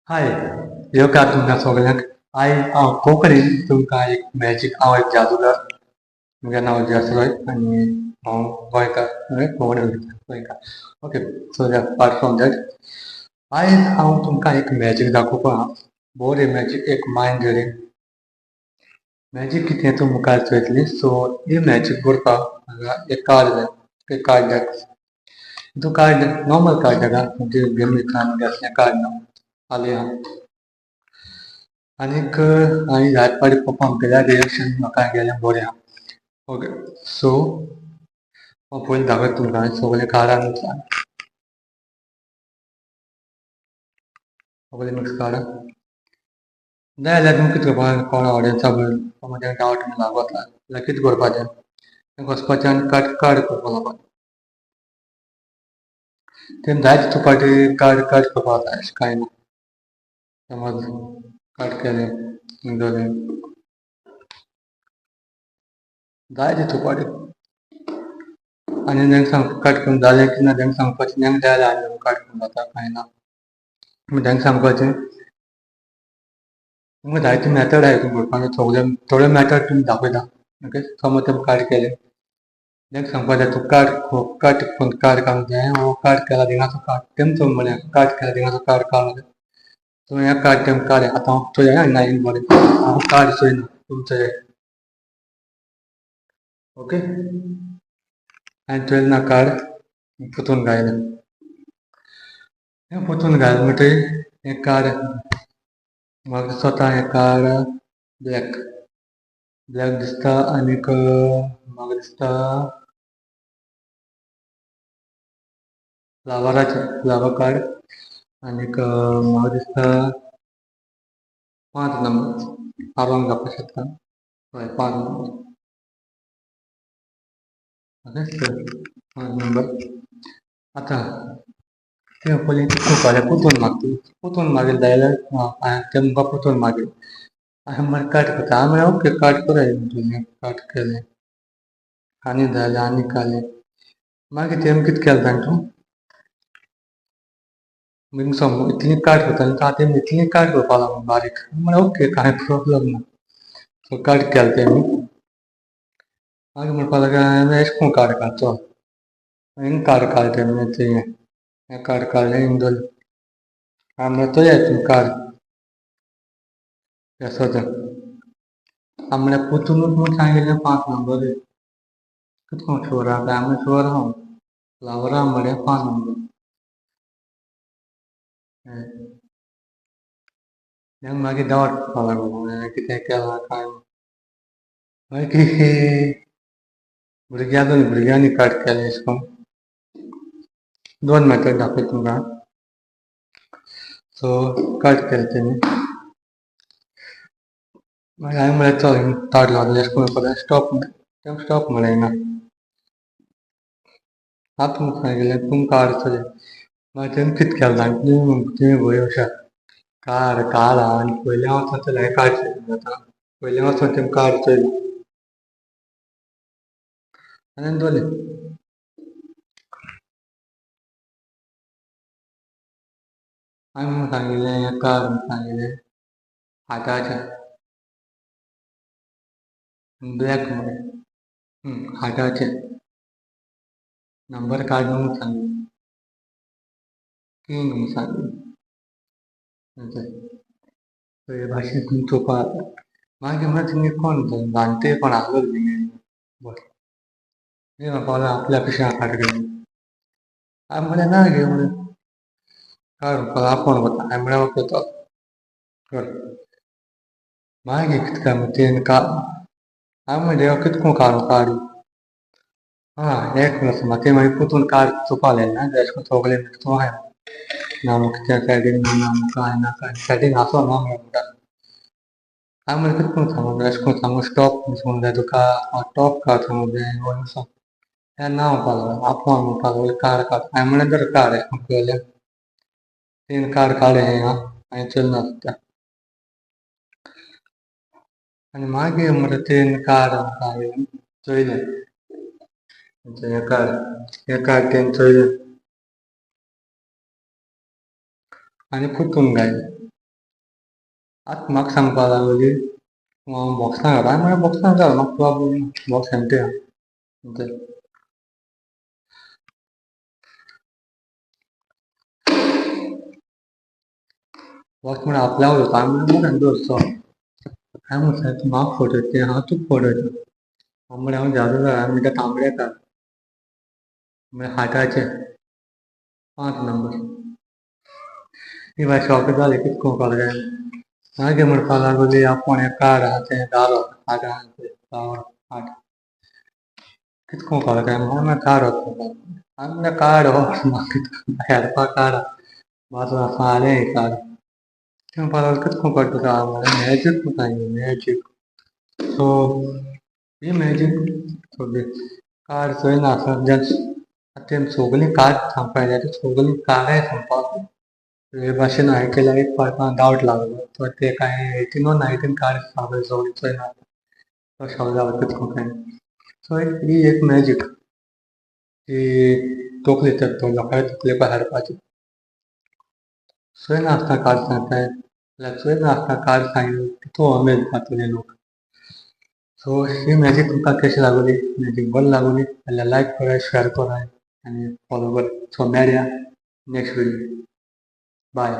हाय, ह्यो का तुमकां सगळ्यांक कोंकणीन तुमकां एक मॅजीक हांव एक जादूगार म्हजें नांव जसरोय आनी हांव गोंयकार कोंकणी उलयतां गोंयकार. Okay, so apart from that आयज हांव तुमकां एक मॅजीक दाखोवपा बोरी मॅजीक एक मायंड रिडींग मॅजीक कितें तूं मुखार चयतली. सो ही मॅजीक करपाक हांगा एक कार्ड जाय, एक कार्ड डेक. तूं कार्ड नॉर्मल कार्ड डेका म्हणजे गेमींतल्यान घेतलें कार्ड ना फाल्यां आनीक हांवें ह्याच पाटी परफॉर्म केल्या रिएक्शन म्हाका गेलें बरें आहा. ओके, सो हांव पयलीं दाखयता तुमकां सगळें कार्डान सगळें मिक्स कार्डां जाय जाल्यार तुमी कितें करपाचें कोणा ऑडियन्सा समज डावट लागता जाल्यार कितें करपाचें तें वचपाचें आनी कार्ड करपाक लागपाचें. तें जायते फावटी कार्ड करपाक जाता अशें कांय ना. समज कार्ड केलें जालें जायते फावटी आनी तांकां कट करून जालें की ना तांकां सांगपाचें तांकां जाय जाल्यार आनी कट करून जाता कांय ना. तुमी तांकां सांगपाचें तुमकां जायते मॅथड आहा हितून करपाक थोडे मॅथड तुमी दाखयता. ओके, समज तें कार्ड केलें तांकां सांगपाचें तूं कार्ड कट करून कार्ड काडूंक जाय हो कार्ड केला थिंगासो कार्ड तेंचो म्हणल्यार कार्ड केला थिंगासो कार्ड काडूंक जाय. सो हें कार्ड तें कार्ड आतां हांव चोया नायन बरें हांव कार्ड चोयना तुमचें ओके. हांवें चोयलें कार्ड पोतून घायलें हें पोतून घाल म्हणटरी हें कार्ड म्हाका दिसता हें कार्ड ब्लॅक ब्लॅक दिसता आनीक म्हाका दिसता फ्लावराचें फ्लावर कार्ड आनीक म्हाका दिसता 5 नंबर हांव रॉंग जावपाक शकता. हय 5 नंबर ओके सो 5 नंबर आतां तें पयलीं कोरपाचें पोतून मारतली पोतून मागीर जाय जाल्यार तें मुखार पोतून मागीर हांवें म्हळें कट करता हांवें म्हळें ओके कट करूया म्हणटलें कट केलें आनी जाय जाल्यार आनी काडलें मागीर तें कितें केलें जाणा तूं समज इतलीं कार्ड करता न्ही आतां इतलीं कार्ड करपाक लागून बारीक म्हळ्यार ओके कांय प्रोब्लम ना. सो कार्ड केलें तेमी मागीर म्हणपाक लागलें हांवें एशें कोन्न कार्ड काडचो हांवें कार्ड काडलें हें कार्ड काडलें हिंग दवरलें हांवें म्हळें चोया हितून कार्ड केसो तें हांवें म्हळ्यार पोतुनूच म्हूण सांगिल्लें 5 नंबर कितें कोन्न शुअर आहा काय हांवें म्हळें शुअर आहा फ्लावरा मरे 5 नंबर तेंक मागीर डावट येवपाक लागलो हांवें कितें केलां काय मागीर भुरग्यांनी कार्ड केलें अशें कोन्न 2 मॅथड दाखयता तुमकां. सो कट केलें तेमी मागीर हांवें म्हळें चल हिंग कार्ड लागलें अशें करून करपाचें स्टॉप तें स्टॉप म्हळें हिंगा आतां तुमकां सांगिल्लें तुमकां कार्ड चोया मागीर तेमी कितें केलें जाणा तुमी बरी हुशार कार्ड काडा आनी पयलीं वचोन तें कार्ड चोयलें जाता पयलीं वचोन तें कार्ड चोयलें आनी दवरलें हांवें म्हूण सांगिल्लें हें कार्ड म्हूण सांगिल्लें हार्टाचें ब्लॅक मरे हार्टाचें नंबर कार्ड म्हूण सांगिल्लें किंग म्हूण सांगिल्लें सो हे भाशेन तुमी चोवपा जाता. मागीर म्हळ्यार थिंग कोण जाणटे कोण आसलो थिंग बरें ते म्हाका लागलें आपल्या पिशव्यान कार्ड घेवन हांवें म्हळें ना गे म्हणून कार्ड व्हरपाक आपोवन वता हांवें म्हळें ओके चल कर मागीर कितें काय तेन हांवें म्हणलें कितें कोन्न कार्ड एक मिनट ते मागीर पोतून कार्ड चोवपा लागलें ना अशें करून सगळें मिक्स आहाय ना कितें सेटींग ना कांय ना सेटींग आसो ना म्हणटा हांवें म्हळें कितें करून सांगूं अशें करून सांगूं स्टॉप सांगूंक जाय तुका टॉप कार्ड सांगूंक जाय तें ना म्हणपाक लागलो आपोवन म्हणपाक लागलो कार्ड काड हांवें म्हळें धर कार्ड अशें करून केलें तेणें कार्ड काडलें हांवें चोयलें ना सद्द्यां आनी मागीर मरे तेणें कार्ड हांवें चोयलें हें कार्ड तेणें चोयलें आनी पोतून घायलें आतां म्हाका सांगपा लागली बॉक्सां घाल हांवें म्हळें बॉक्सां घाल म्हाका प्रॉब्लम ना बॉक्स एमटी आहा बॉक्स म्हण आपल्या उरता हांवें म्हळें दवरचो हांवें म्हटलें म्हाका फोटो येता हांव तुका फोटो येता हांव म्हळें हांव जादूगार हांवें म्हणटा तांबडेकार म्हळ्यार हार्टाचे 5 नंबर ती बाय शॉक जाली कितें कोरपाक जाय मागीर म्हणपा लागली आपूण हें कार्ड आहा तें धालो हार्ट आहा पळय पावर हार्ट कितें कोरपा जाय हांवें म्हळें कार्ड व्हरपा हांवें म्हणलें कार्ड व्हर म्हाका कितें हेल्पाक कार्ड आहा फाल्यां हें कार्ड ती म्हणपा लागली कितें कोरपाक तुका हांवें म्हणलें मॅजीक कोरता मॅजीक सो ही मॅजीक सगळी कार्ड खंय नासता तें सगळीं कार्ड सांगपा येना सगळीं कार्डाय सांगपाक हे भाशेन हांवें केल्यार एक पार्ट डावट लागलो तर ते काय 18 or 19 कार्ड सगळे सगळीं चोय ना तो शॉक जालो कितें कोन्न काय सो ही एक मॅजीक ती तकली तो लोकांच्या तकलेक हाडपाची खंय नासता कार्ड सांगताय जाल्यार खंय नासता कार्ड सांगिल्लें तितू उमेद जातली लोक सो ही मॅजीक तुमकां कशी लागली मॅजीक बरी लागली जाल्यार लायक कराय शेअर कराय आनी फॉलो कराय सो मेळया नेक्स्ट व्हिडियो बाय